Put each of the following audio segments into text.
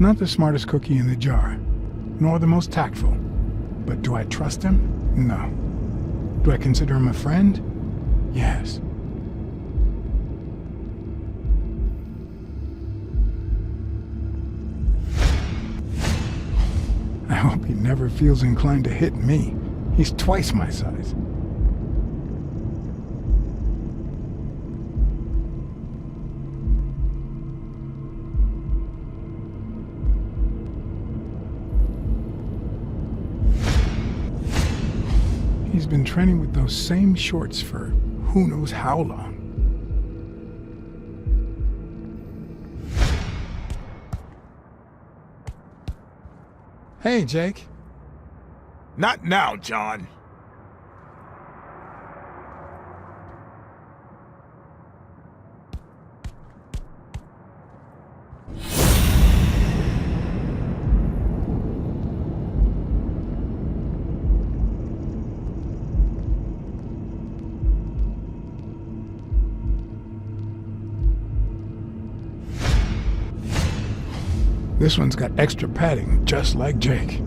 Not the smartest cookie in the jar, nor the most tactful. But do I trust him? No. Do I consider him a friend? Yes. I hope he never feels inclined to hit me. He's twice my size. He's been training with those same shorts for who knows how long. Hey, Jake. Not now, John. This one's got extra padding, just like Jake.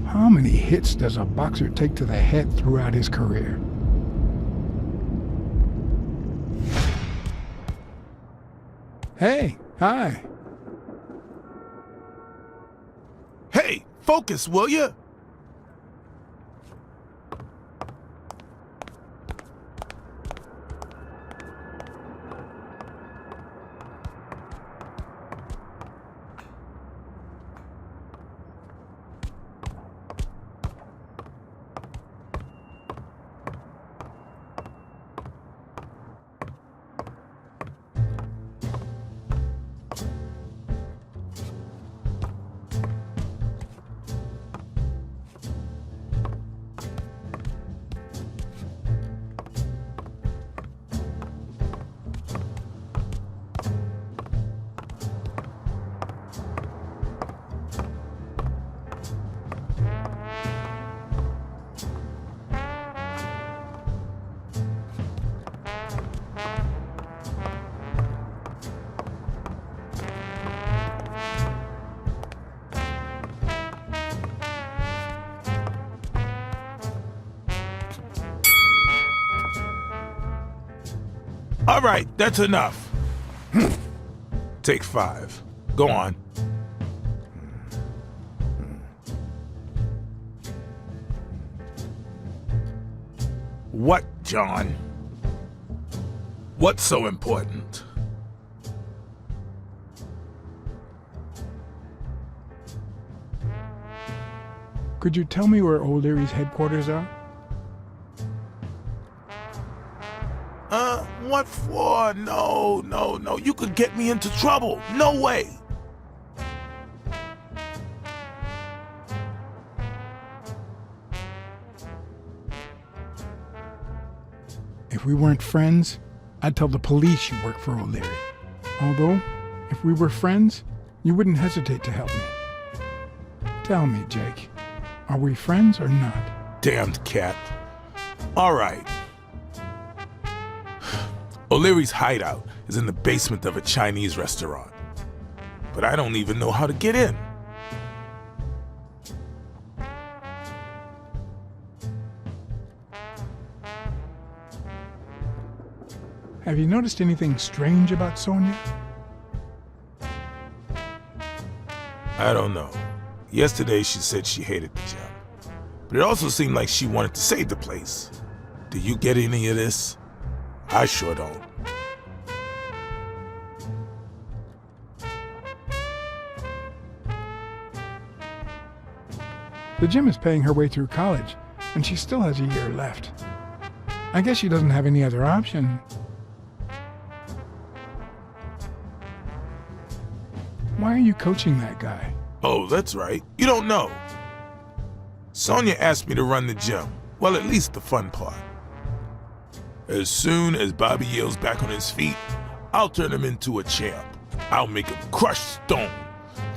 How many hits does a boxer take to the head throughout his career? Hey, hi. Hey, focus, will ya? All right, that's enough. Take 5. Go on. What, John? What's so important? Could you tell me where O'Leary's headquarters are? What for? No. You could get me into trouble. No way. If we weren't friends, I'd tell the police you work for O'Leary. Although, if we were friends, you wouldn't hesitate to help me. Tell me, Jake, are we friends or not? Damned cat. All right. O'Leary's hideout is in the basement of a Chinese restaurant. But I don't even know how to get in. Have you noticed anything strange about Sonia? I don't know. Yesterday she said she hated the gym. But it also seemed like she wanted to save the place. Do you get any of this? I sure don't. The gym is paying her way through college, and she still has a year left. I guess she doesn't have any other option. Why are you coaching that guy? Oh, that's right. You don't know. Sonia asked me to run the gym. Well, at least the fun part. As soon as Bobby Yale's back on his feet, I'll turn him into a champ. I'll make him crush stone.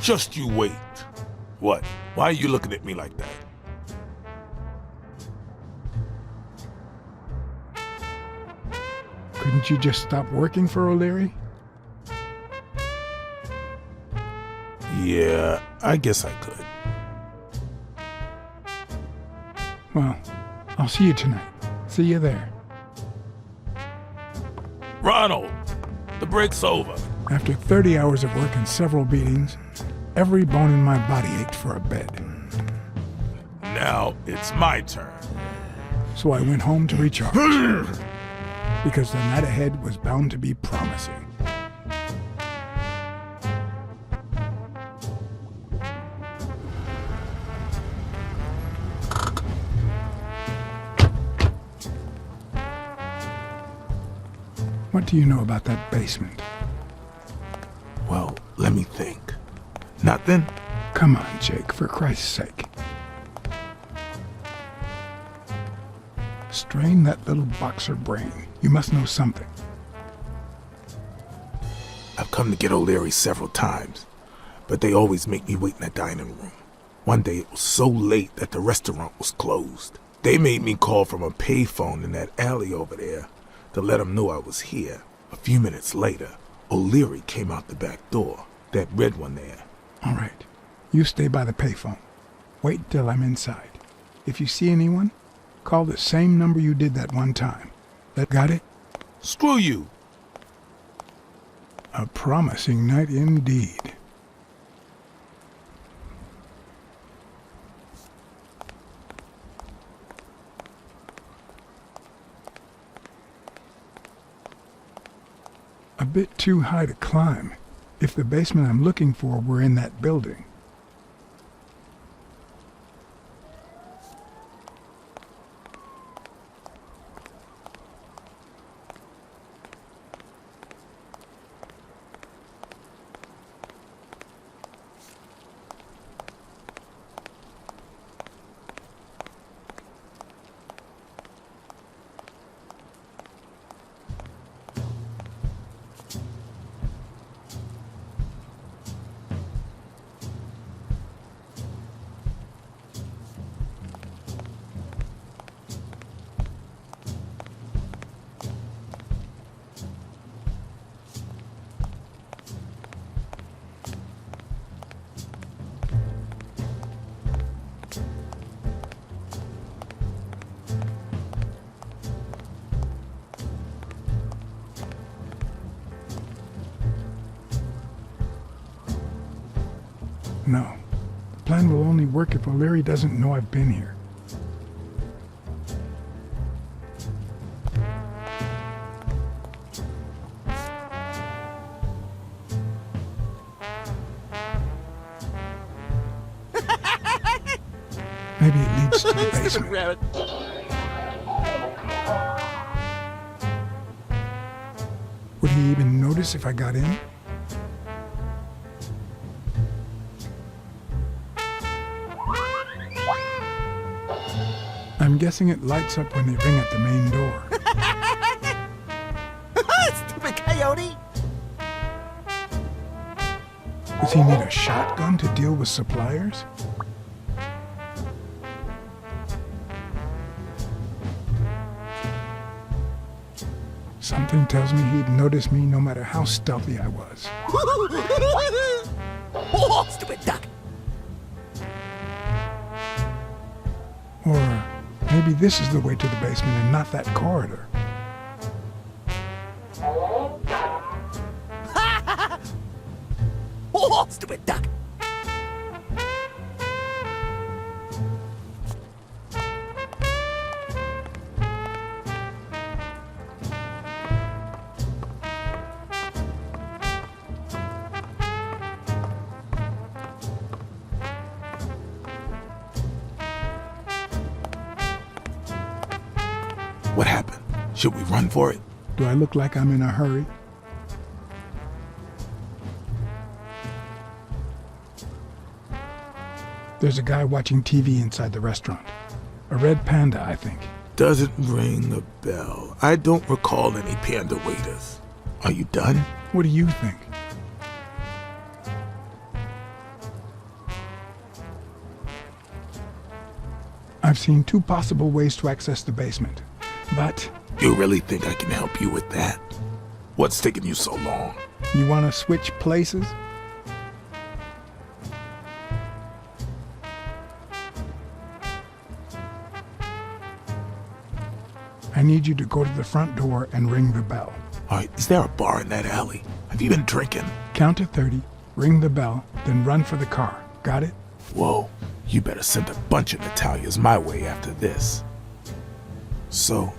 Just you wait. What? Why are you looking at me like that? Couldn't you just stop working for O'Leary? Yeah, I guess I could. Well, I'll see you tonight. See you there. Ronald, the break's over. After 30 hours of work and several beatings, every bone in my body ached for a bed. Now it's my turn. So I went home to recharge. Because the night ahead was bound to be promising. What do you know about that basement? Well, let me think. Nothing? Come on, Jake, for Christ's sake. Strain that little boxer brain. You must know something. I've come to get O'Leary several times, but they always make me wait in the dining room. One day it was so late that the restaurant was closed. They made me call from a payphone in that alley over there to let them know I was here. A few minutes later, O'Leary came out the back door, that red one there. All right. You stay by the payphone. Wait till I'm inside. If you see anyone, call the same number you did that one time. That got it? Screw you! A promising night indeed. A bit too high to climb, if the basement I'm looking for were in that building. No. The plan will only work if O'Leary doesn't know I've been here. Maybe it leads to the basement. Rabbit. Would he even notice if I got in? I'm guessing it lights up when they ring at the main door. Stupid coyote! Does he need a shotgun to deal with suppliers? Something tells me he'd notice me no matter how stealthy I was. Oh, stupid duck! Or maybe this is the way to the basement and not that corridor. Oh, stupid duck! What happened? Should we run for it? Do I look like I'm in a hurry? There's a guy watching TV inside the restaurant. A red panda, I think. Doesn't ring a bell. I don't recall any panda waiters. Are you done? What do you think? I've seen two possible ways to access the basement, but You really think I can help you with that? What's taking you so long? You want to switch places? I need you to go to the front door and ring the bell. Alright, is there a bar in that alley? Have you been drinking? Count to 30, ring the bell, then run for the car. Got it? Whoa, you better send a bunch of Natalias my way after this. So,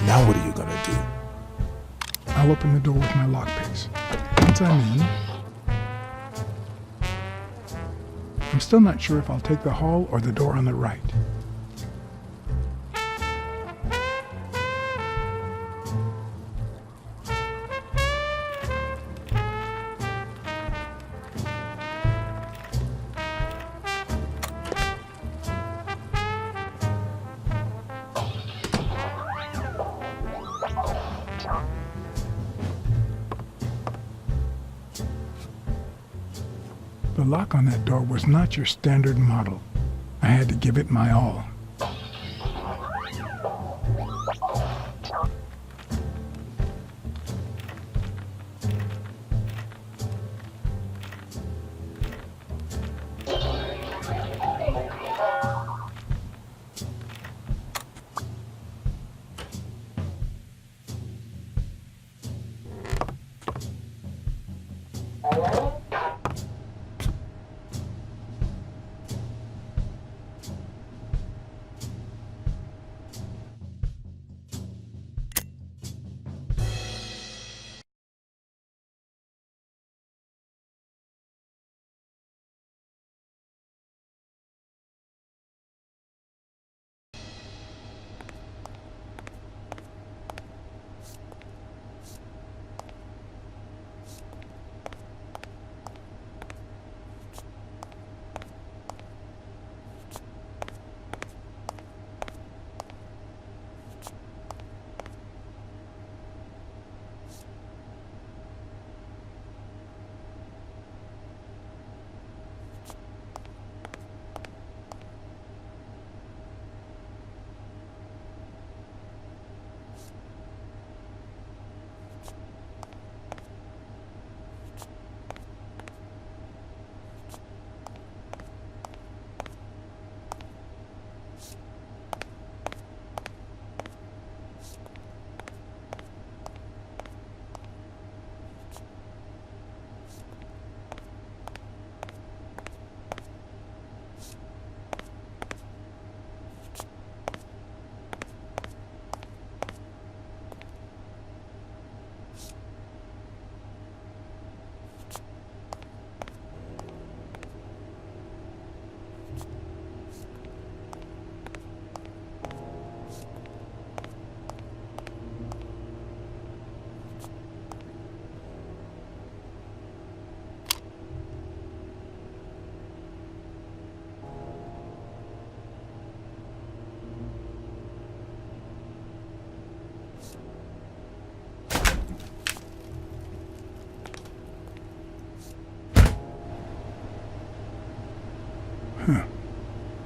now what are you gonna do? I'll open the door with my lockpicks. Once I'm in, I'm still not sure if I'll take the hall or the door on the right. The lock on that door was not your standard model. I had to give it my all.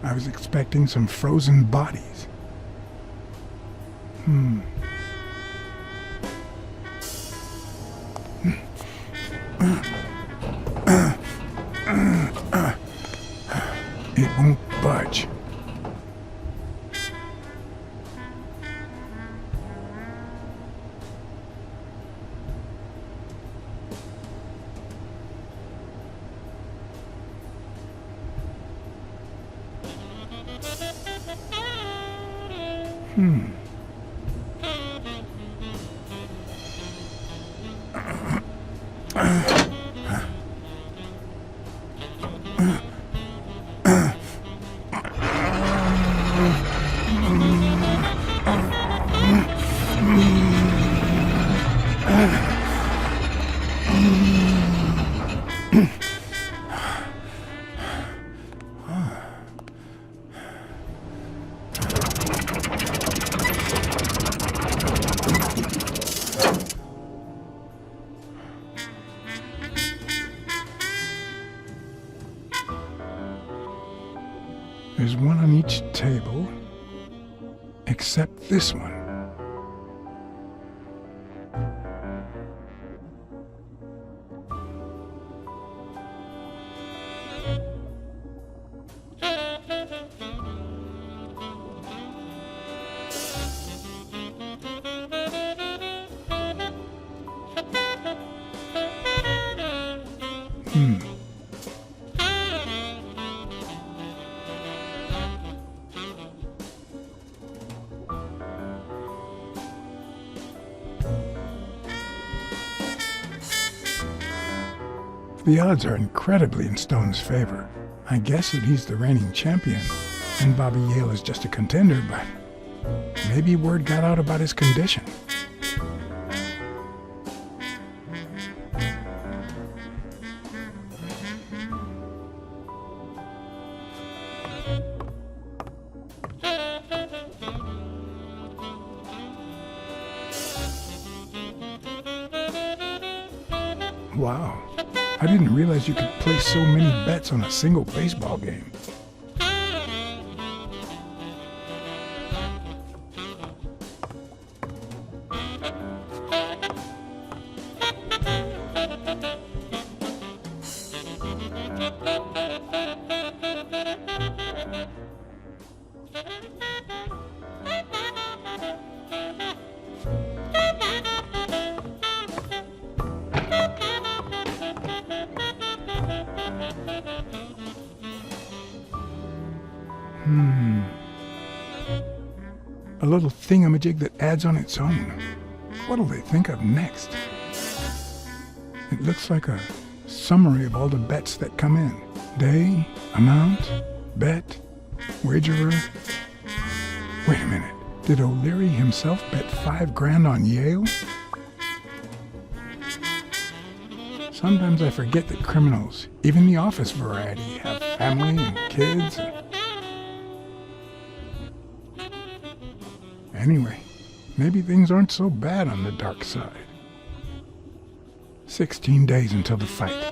I was expecting some frozen bodies. It won't budge. There's one on each table, except this one. The odds are incredibly in Stone's favor. I guess that he's the reigning champion, and Bobby Yale is just a contender, but maybe word got out about his condition. Wow. I didn't realize you could place so many bets on a single baseball game. A little thingamajig that adds on its own. What'll they think of next? It looks like a summary of all the bets that come in. Day, amount, bet, wagerer. Wait a minute. Did O'Leary himself bet $5,000 on Yale? Sometimes I forget that criminals, even the office variety, have family and kids. Anyway, maybe things aren't so bad on the dark side. 16 days until the fight.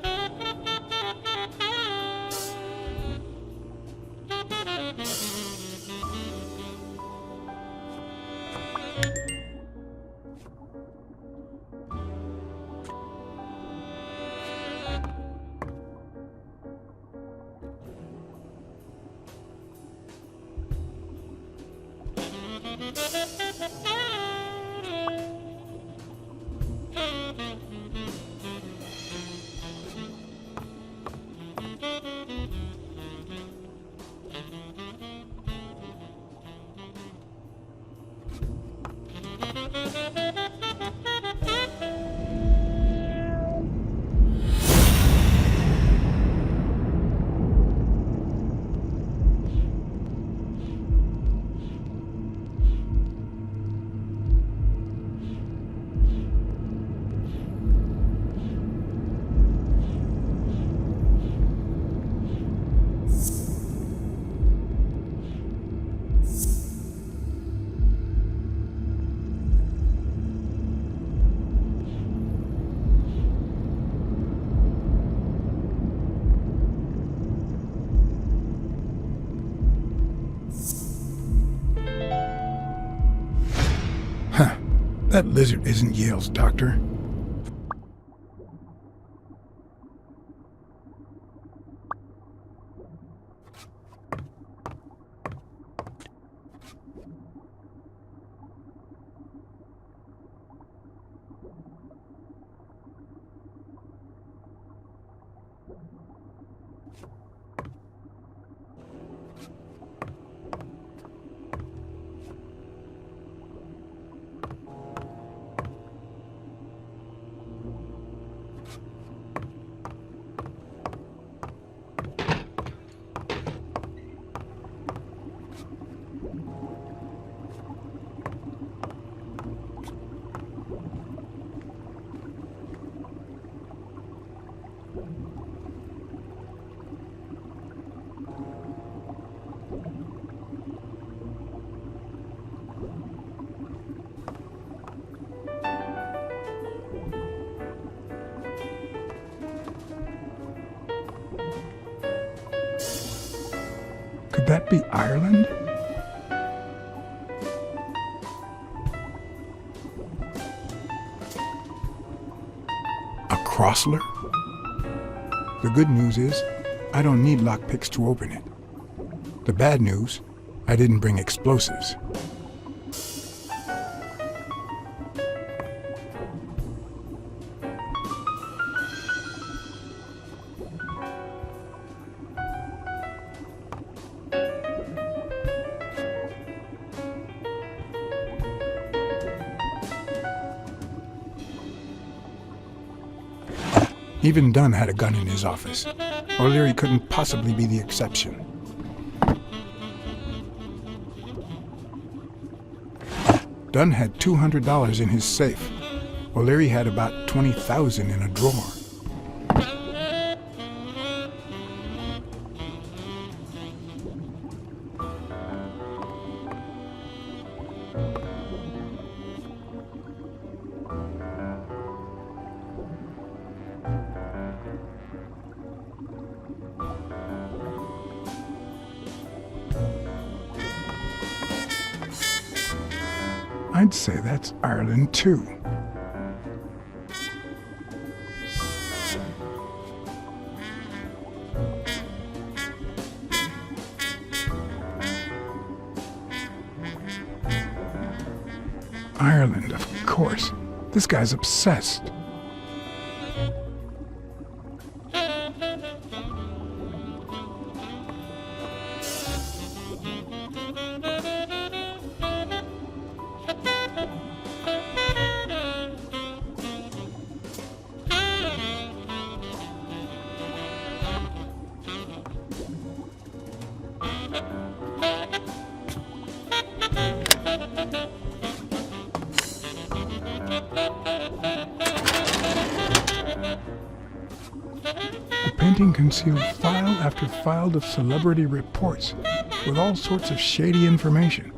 That lizard isn't Yale's doctor. Could that be Ireland? A Crossler? The good news is, I don't need lockpicks to open it. The bad news, I didn't bring explosives. Even Dunn had a gun in his office. O'Leary couldn't possibly be the exception. Dunn had $200 in his safe. O'Leary had about $20,000 in a drawer. I'd say that's Ireland, too. Ireland, of course. This guy's obsessed. Painting concealed file after file of celebrity reports with all sorts of shady information,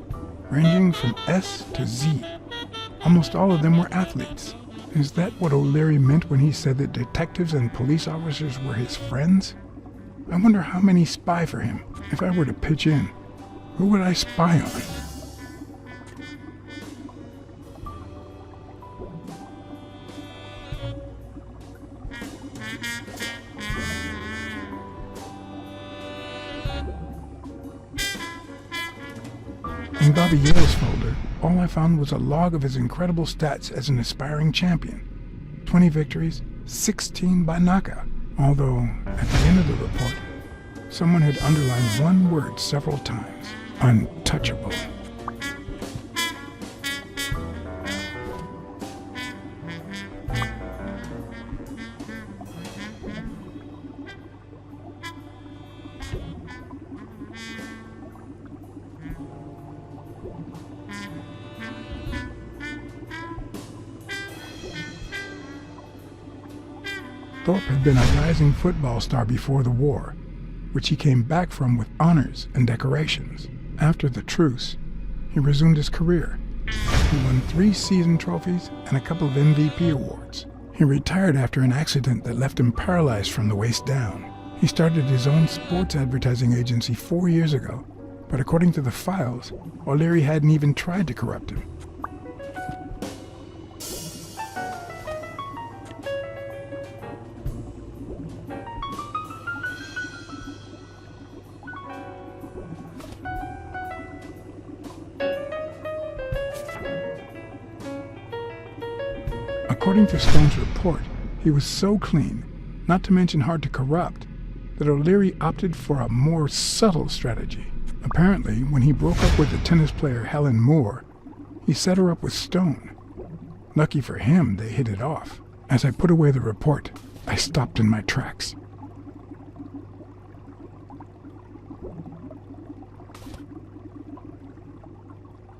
ranging from S to Z. Almost all of them were athletes. Is that what O'Leary meant when he said that detectives and police officers were his friends? I wonder how many spy for him. If I were to pitch in, who would I spy on? In Bobby Yale's folder, all I found was a log of his incredible stats as an aspiring champion. 20 victories, 16 by knockout. Although, at the end of the report, someone had underlined one word several times: untouchable. Thorpe had been a rising football star before the war, which he came back from with honors and decorations. After the truce, he resumed his career. He won 3 season trophies and a couple of MVP awards. He retired after an accident that left him paralyzed from the waist down. He started his own sports advertising agency 4 years ago, but according to the files, O'Leary hadn't even tried to corrupt him. According to Stone's report, he was so clean, not to mention hard to corrupt, that O'Leary opted for a more subtle strategy. Apparently, when he broke up with the tennis player Helen Moore, he set her up with Stone. Lucky for him, they hit it off. As I put away the report, I stopped in my tracks.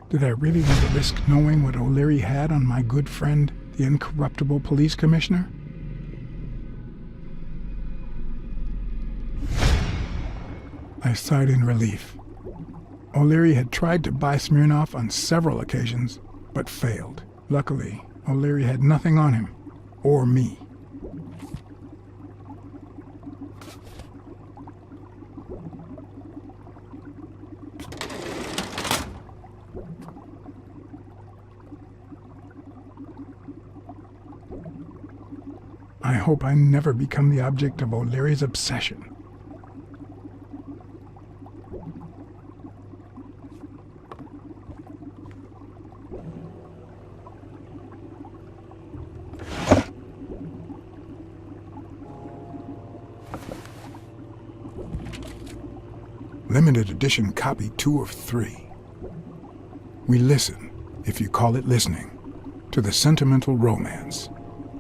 Did I really want to risk knowing what O'Leary had on my good friend, the incorruptible police commissioner? I sighed in relief. O'Leary had tried to buy Smirnoff on several occasions, but failed. Luckily, O'Leary had nothing on him, or me. I hope I never become the object of O'Leary's obsession. Limited edition copy 2 of 3. We listen, if you call it listening, to the sentimental romance.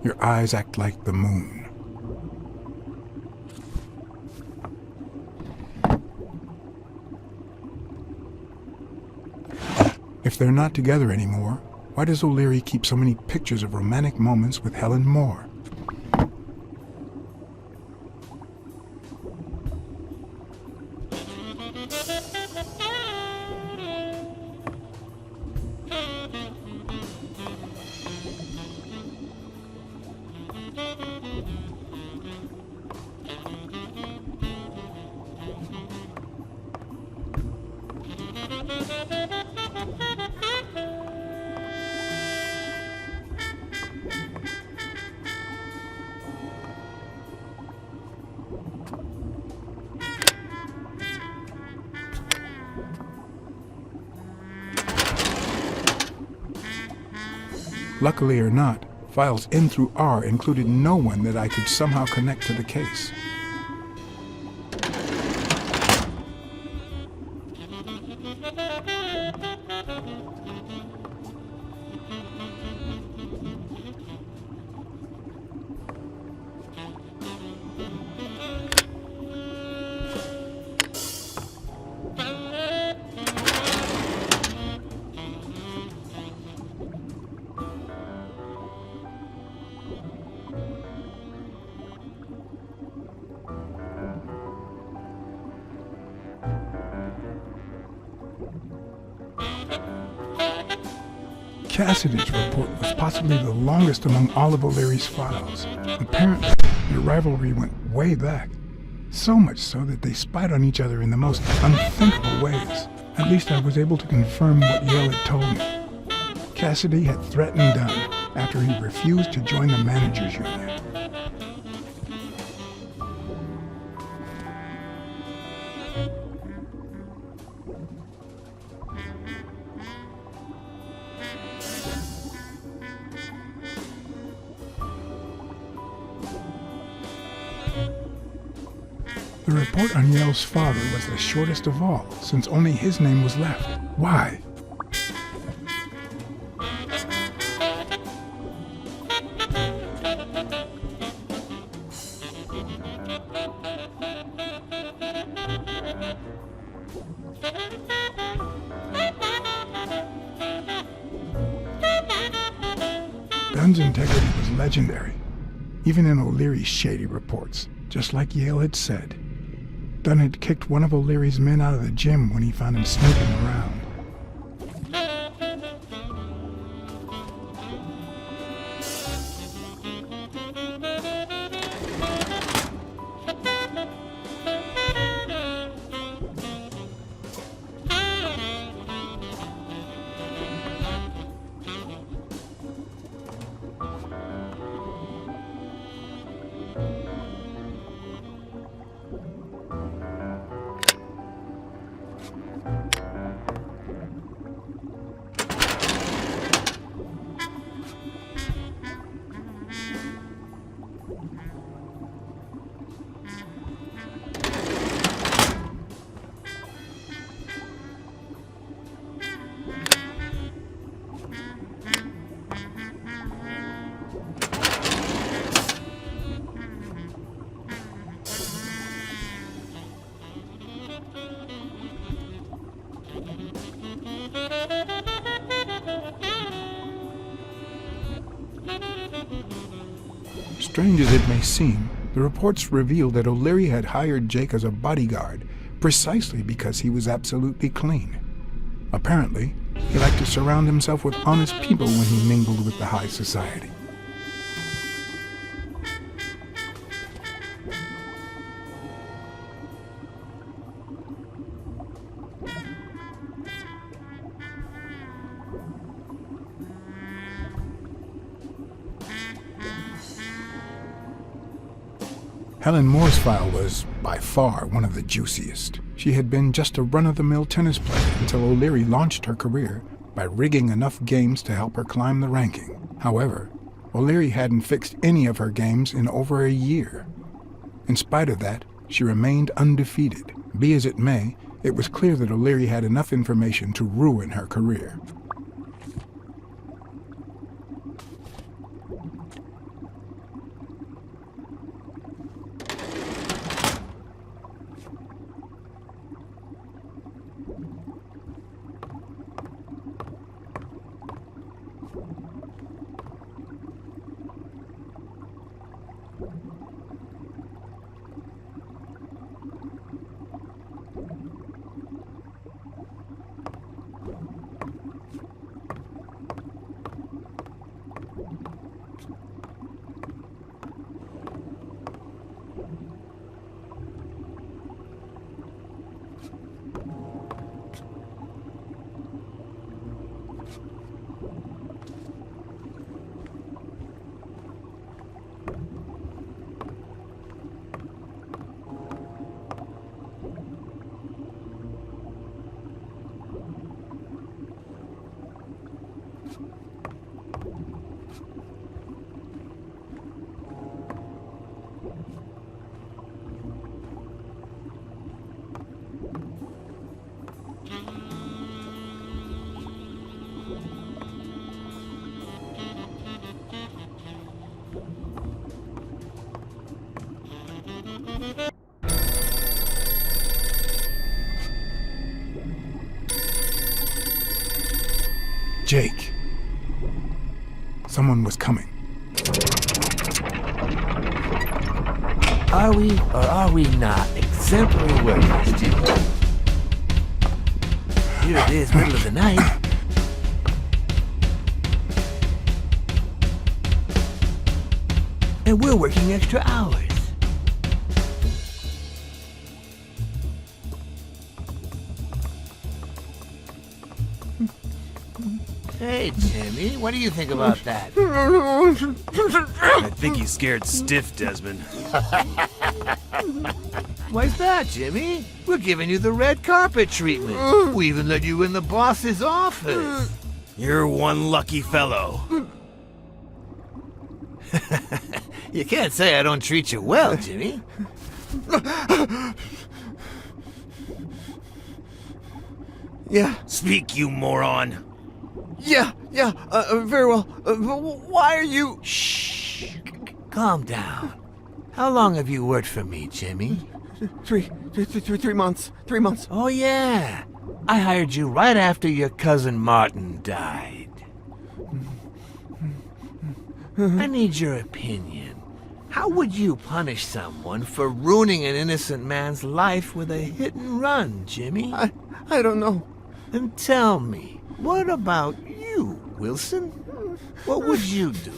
Your eyes act like the moon. If they're not together anymore, why does O'Leary keep so many pictures of romantic moments with Helen Moore? Luckily or not, files N through R included no one that I could somehow connect to the case. Cassidy's report was possibly the longest among all of O'Leary's files. Apparently, their rivalry went way back. So much so that they spied on each other in the most unthinkable ways. At least I was able to confirm what Yale had told me. Cassidy had threatened Dunn after he refused to join the managers' union. The report on Yale's father was the shortest of all, since only his name was left. Why? Dunn's integrity was legendary, even in O'Leary's shady reports, just like Yale had said. Dunn had kicked one of O'Leary's men out of the gym when he found him snooping around. Strange as it may seem, the reports revealed that O'Leary had hired Jake as a bodyguard precisely because he was absolutely clean. Apparently, he liked to surround himself with honest people when he mingled with the high society. Helen Moore's file was, by far, one of the juiciest. She had been just a run-of-the-mill tennis player until O'Leary launched her career by rigging enough games to help her climb the ranking. However, O'Leary hadn't fixed any of her games in over a year. In spite of that, she remained undefeated. Be as it may, it was clear that O'Leary had enough information to ruin her career. Jake. Someone was coming. Are we or are we not exemplary workers, Jimmy? Here it is, middle of the night. And we're working extra hours. Hey, Jimmy, what do you think about that? I think he's scared stiff, Desmond. Why's that, Jimmy? We're giving you the red carpet treatment. We even let you in the boss's office. You're one lucky fellow. You can't say I don't treat you well, Jimmy. Yeah, Speak, you moron. yeah, very well. Why are you... Shh. Calm down. How long have you worked for me, Jimmy? 3 months. 3 months. Oh, yeah. I hired you right after your cousin Martin died. I need your opinion. How would you punish someone for ruining an innocent man's life with a hit and run, Jimmy? I don't know. Then tell me, what about you, Wilson? What would you do?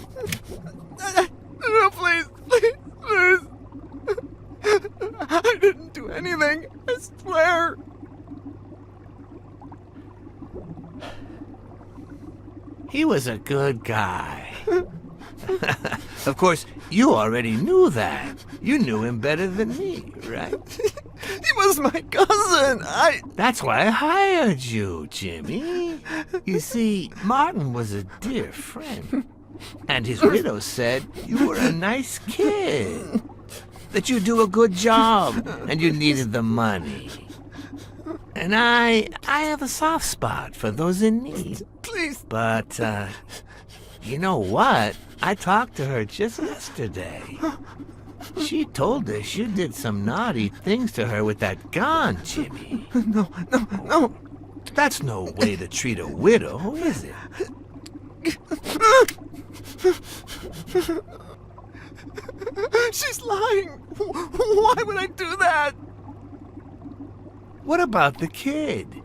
No, please. I didn't do anything. I swear. He was a good guy. Of course, you already knew that. You knew him better than me, right? He was my cousin. That's why I hired you, Jimmy. You see, Martin was a dear friend. And his widow said you were a nice kid. That you do a good job, and you needed the money. And I have a soft spot for those in need. Please. But, you know what? I talked to her just yesterday. She told us you did some naughty things to her with that gun, Jimmy. No. That's no way to treat a widow, is it? She's lying. Why would I do that? What about the kid?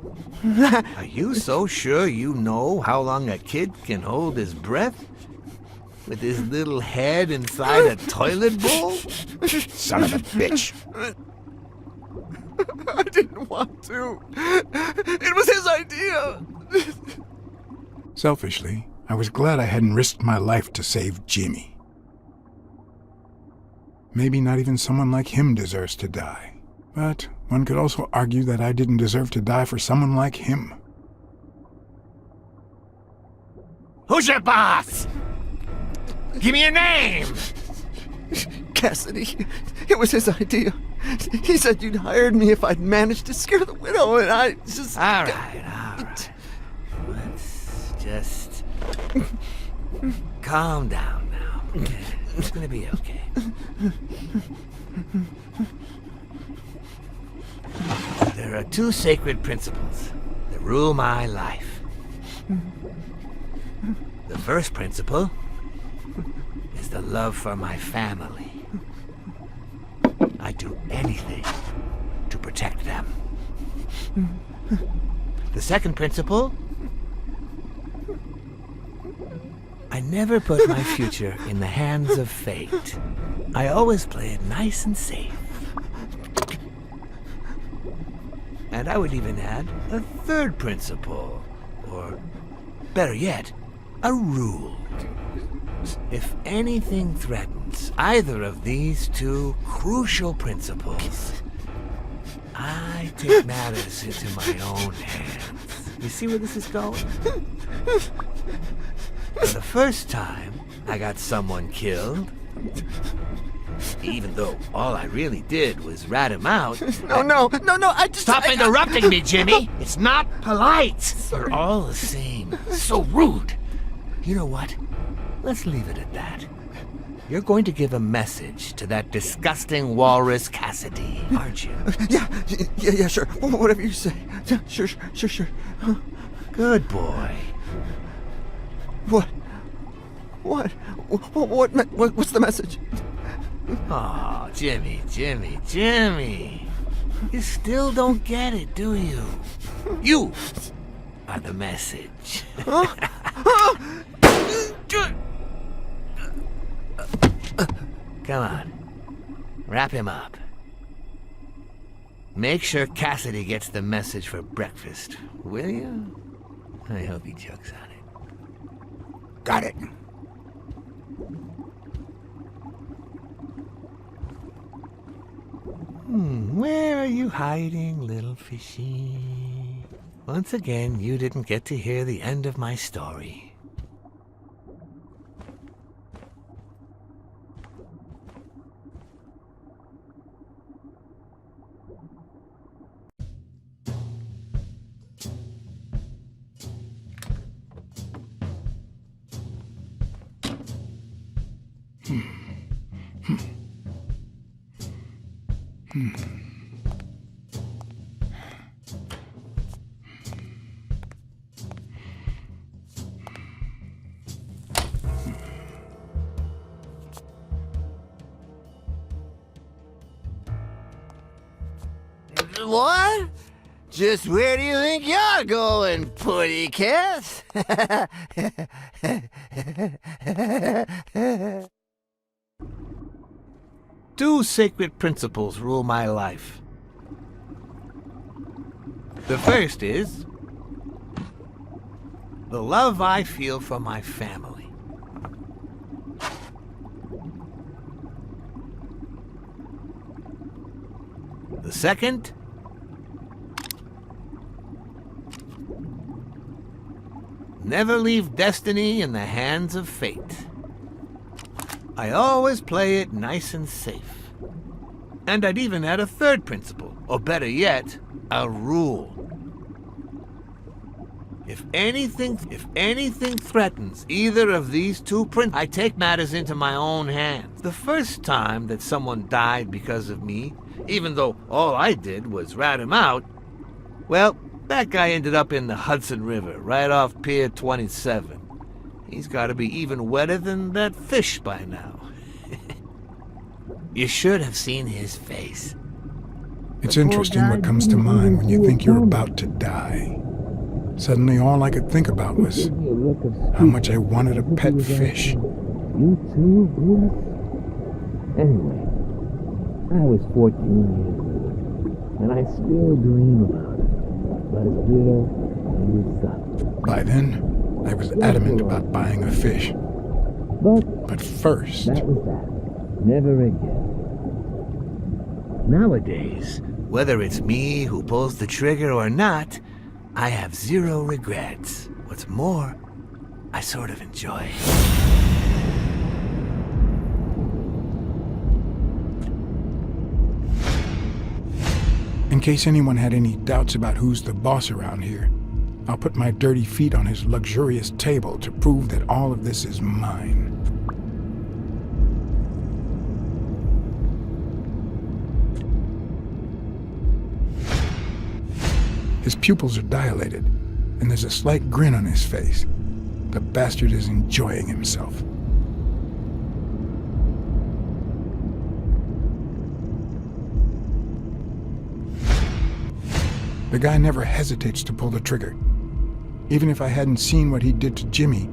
Are you so sure you know how long a kid can hold his breath? With his little head inside a toilet bowl? Son of a bitch. I didn't want to. It was his idea. Selfishly, I was glad I hadn't risked my life to save Jimmy. Maybe not even someone like him deserves to die. But one could also argue that I didn't deserve to die for someone like him. Who's your boss? Give me a name! Cassidy. It was his idea. He said you'd hired me if I'd managed to scare the widow, and I just... All right. Let's just... calm down now. It's gonna be okay. There are two sacred principles that rule my life. The first principle is the love for my family. I do anything to protect them. The second principle, I never put my future in the hands of fate. I always play it nice and safe. And I would even add a third principle, or better yet, a rule. If anything threatens either of these two crucial principles, I take matters into my own hands. You see where this is going? For the first time, I got someone killed. Even though all I really did was rat him out. No, I just... Stop interrupting me, Jimmy! It's not polite! You're all the same. So rude. You know what? Let's leave it at that. You're going to give a message to that disgusting walrus Cassidy, aren't you? Yeah, sure. Whatever you say. Yeah, sure. Good boy. What? What's the message? Oh, Jimmy. You still don't get it, do you? You are the message. Come on. Wrap him up. Make sure Cassidy gets the message for breakfast, will you? I hope he chokes on it. Got it. Where are you hiding, little fishy? Once again, you didn't get to hear the end of my story. What? Just where do you think you're going, putty cat? Two sacred principles rule my life. The first is the love I feel for my family. The second, never leave destiny in the hands of fate. I always play it nice and safe. And I'd even add a third principle, or better yet, a rule. If anything threatens either of these two principles, I take matters into my own hands. The first time that someone died because of me, even though all I did was rat him out, well, that guy ended up in the Hudson River, right off Pier 27. He's got to be even wetter than that fish by now. You should have seen his face. It's interesting what comes to mind when you think you're about to die. Suddenly all I could think about was how much I wanted a pet fish. You too, Bruce? Anyway, I was 14 years old, and I still dream about it. But as real as suck. By then, I was adamant about buying a fish. But first... That was that. Never again. Nowadays, whether it's me who pulls the trigger or not, I have zero regrets. What's more, I sort of enjoy it. In case anyone had any doubts about who's the boss around here, I'll put my dirty feet on his luxurious table to prove that all of this is mine. His pupils are dilated, and there's a slight grin on his face. The bastard is enjoying himself. The guy never hesitates to pull the trigger. Even if I hadn't seen what he did to Jimmy,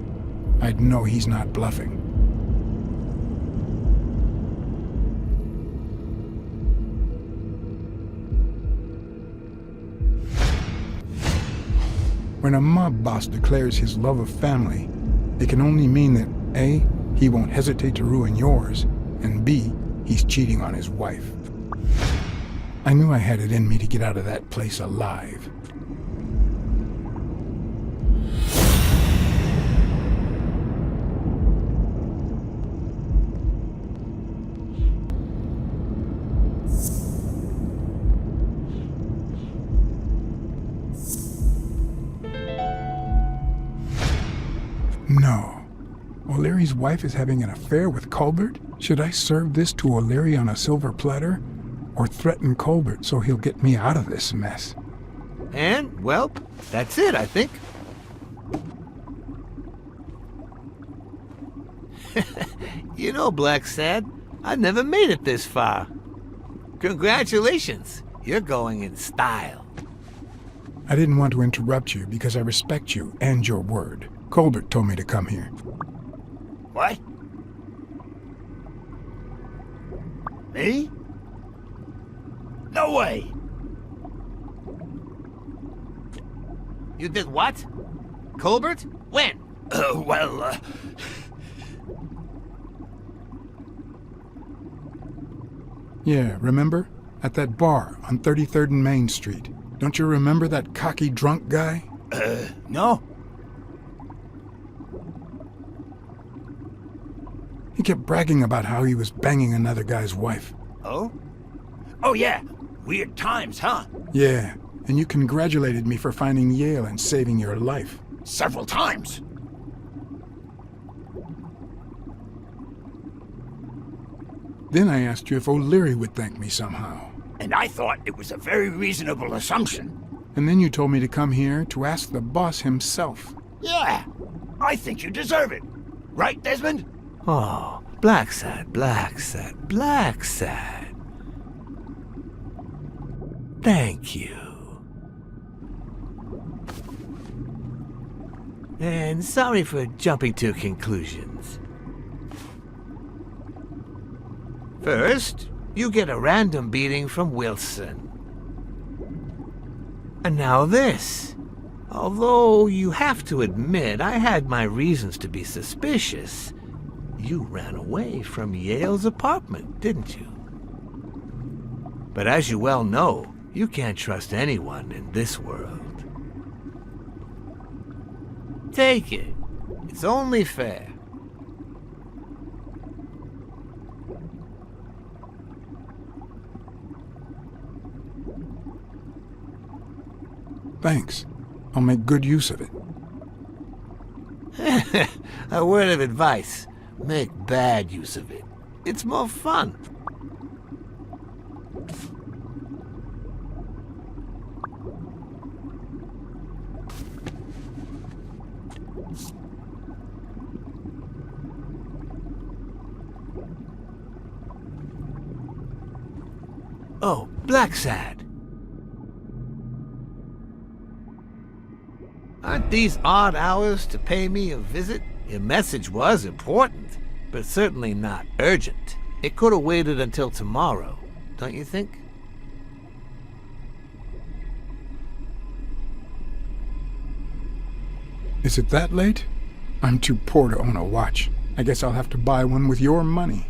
I'd know he's not bluffing. When a mob boss declares his love of family, it can only mean that A, he won't hesitate to ruin yours, and B, he's cheating on his wife. I knew I had it in me to get out of that place alive. No. O'Leary's wife is having an affair with Colbert? Should I serve this to O'Leary on a silver platter? Or threaten Colbert so he'll get me out of this mess? And, well, that's it, I think. You know, Blacksad, I never made it this far. Congratulations, you're going in style. I didn't want to interrupt you because I respect you and your word. Colbert told me to come here. What? Me? No way! You did what? Colbert? When? Yeah, remember? At that bar on 33rd and Main Street. Don't you remember that cocky drunk guy? No. He kept bragging about how he was banging another guy's wife. Oh? Oh, yeah. Weird times, huh? Yeah, and you congratulated me for finding Yale and saving your life. Several times. Then I asked you if O'Leary would thank me somehow. And I thought it was a very reasonable assumption. And then you told me to come here to ask the boss himself. Yeah. I think you deserve it. Right, Desmond? Oh, Blacksad. Thank you. And sorry for jumping to conclusions. First, you get a random beating from Wilson. And now this. Although you have to admit I had my reasons to be suspicious. You ran away from Yale's apartment, didn't you? But as you well know, you can't trust anyone in this world. Take it. It's only fair. Thanks. I'll make good use of it. A word of advice. Make bad use of it. It's more fun. Oh, Blacksad. Aren't these odd hours to pay me a visit? Your message was important, but certainly not urgent. It could have waited until tomorrow, don't you think? Is it that late? I'm too poor to own a watch. I guess I'll have to buy one with your money.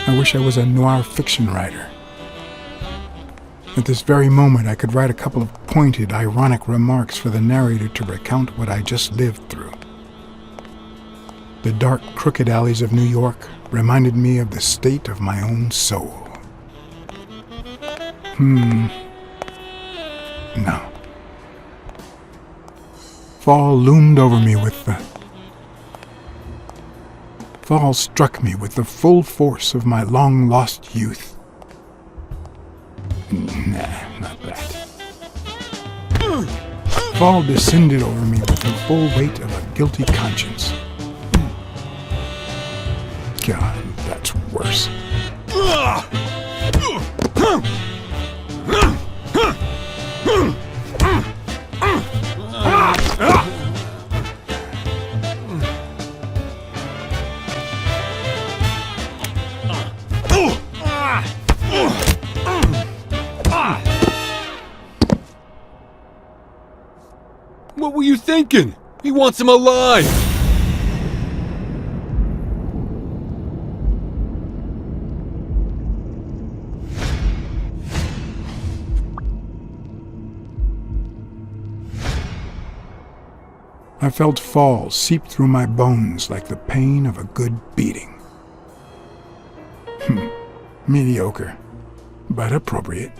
I wish I was a noir fiction writer. At this very moment, I could write a couple of pointed, ironic remarks for the narrator to recount what I just lived through. The dark, crooked alleys of New York reminded me of the state of my own soul. No. Fall loomed over me Fall struck me with the full force of my long-lost youth. Nah, not that. Fall descended over me with the full weight of a guilty conscience. God, that's worse. What were you thinking? He wants him alive! I felt fall seep through my bones like the pain of a good beating. Mediocre, but appropriate.